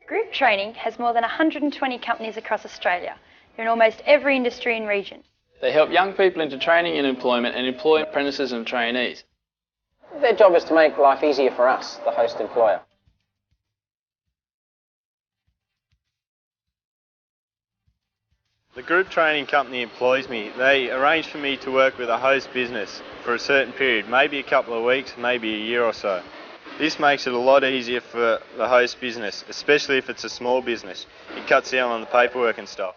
Group training has more than 120 companies across Australia. They're in almost every industry and region. They help young people into training and employment and employ apprentices and trainees. Their job is to make life easier for us, the host employer. The group training company employs me. They arrange for me to work with a host business for a certain period, maybe a couple of weeks, maybe a year or so. This makes it a lot easier for the host business, especially if it's a small business. It cuts down on the paperwork and stuff.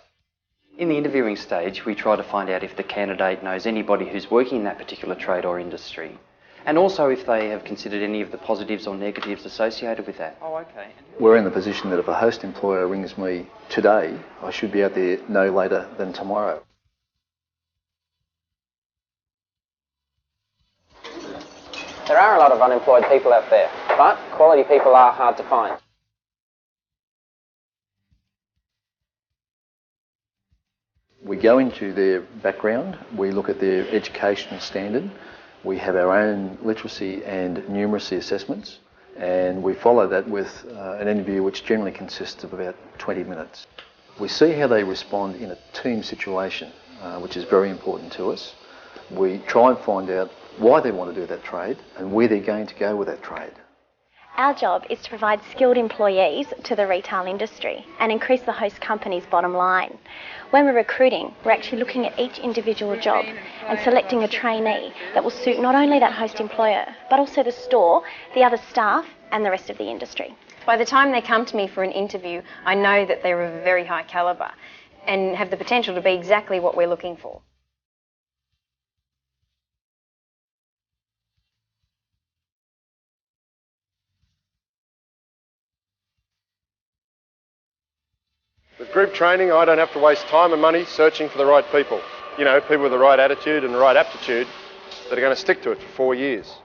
In the interviewing stage, we try to find out if the candidate knows anybody who's working in that particular trade or industry, and also if they have considered any of the positives or negatives associated with that. Oh, okay. We're in the position that if a host employer rings me today, I should be out there no later than tomorrow. There are a lot of unemployed people out there, but quality people are hard to find. We go into their background, we look at their educational standard, we have our own literacy and numeracy assessments, and we follow that with an interview which generally consists of about 20 minutes. We see how they respond in a team situation, which is very important to us. We try and find out why they want to do that trade and where they're going to go with that trade. Our job is to provide skilled employees to the retail industry and increase the host company's bottom line. When we're recruiting, we're actually looking at each individual job and selecting a trainee that will suit not only that host employer, but also the store, the other staff and the rest of the industry. By the time they come to me for an interview, I know that they're of a very high calibre and have the potential to be exactly what we're looking for. With group training, I don't have to waste time and money searching for the right people. You know, people with the right attitude and the right aptitude that are going to stick to it for 4 years.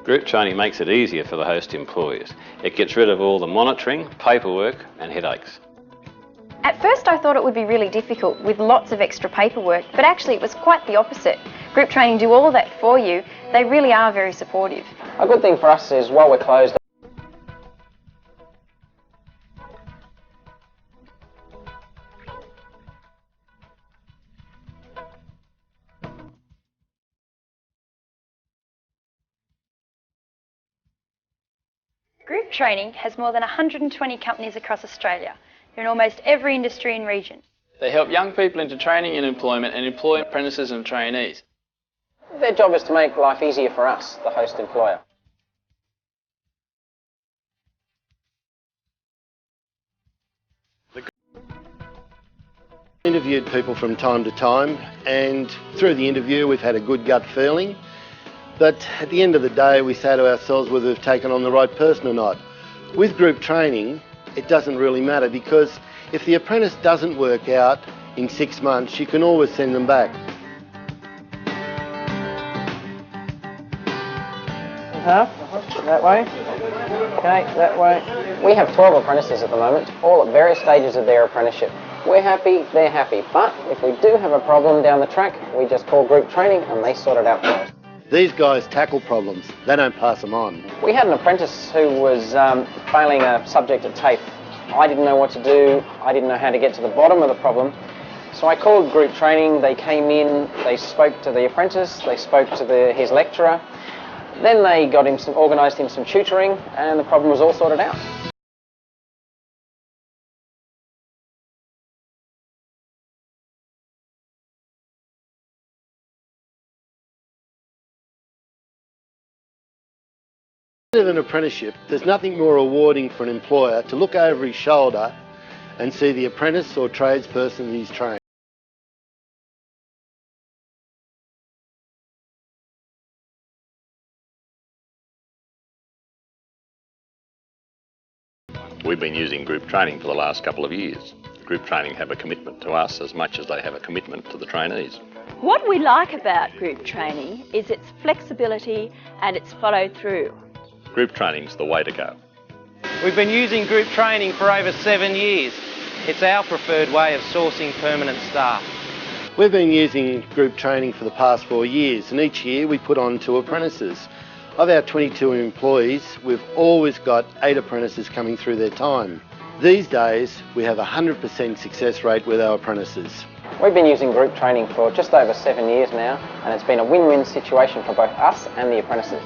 Group training makes it easier for the host employers. It gets rid of all the monitoring, paperwork and headaches. At first I thought it would be really difficult with lots of extra paperwork, but actually it was quite the opposite. Group training do all of that for you. They really are very supportive. A good thing for us is while we're closed, Group training has more than 120 companies across Australia. They're in almost every industry and region. They help young people into training and employment and employ apprentices and trainees. their job is to make life easier for us, the host employer. Interviewed people from time to time, and through the interview we've had a good gut feeling, but at the end of the day we say to ourselves whether we've taken on the right person or not. With group training it doesn't really matter, because if the apprentice doesn't work out in 6 months you can always send them back. That way. Okay, that way. We have 12 apprentices at the moment, all at various stages of their apprenticeship. We're happy, they're happy, but if we do have a problem down the track, we just call group training and they sort it out for us. These guys tackle problems, they don't pass them on. We had an apprentice who was failing a subject at TAFE. I didn't know what to do, I didn't know how to get to the bottom of the problem, so I called group training. They came in, they spoke to the apprentice, they spoke to his lecturer, then they got him organised him some tutoring, and the problem was all sorted out. Of an apprenticeship, there's nothing more rewarding for an employer to look over his shoulder and see the apprentice or tradesperson he's trained. We've been using group training for the last couple of years. Group training have a commitment to us as much as they have a commitment to the trainees. What we like about group training is its flexibility and its follow through. Group training's the way to go. We've been using group training for over 7 years. It's our preferred way of sourcing permanent staff. We've been using group training for the past 4 years, and each year we put on 2 apprentices. Of our 22 employees, we've always got 8 apprentices coming through their time. These days, we have a 100% success rate with our apprentices. We've been using group training for just over 7 years now, and it's been a win-win situation for both us and the apprentices.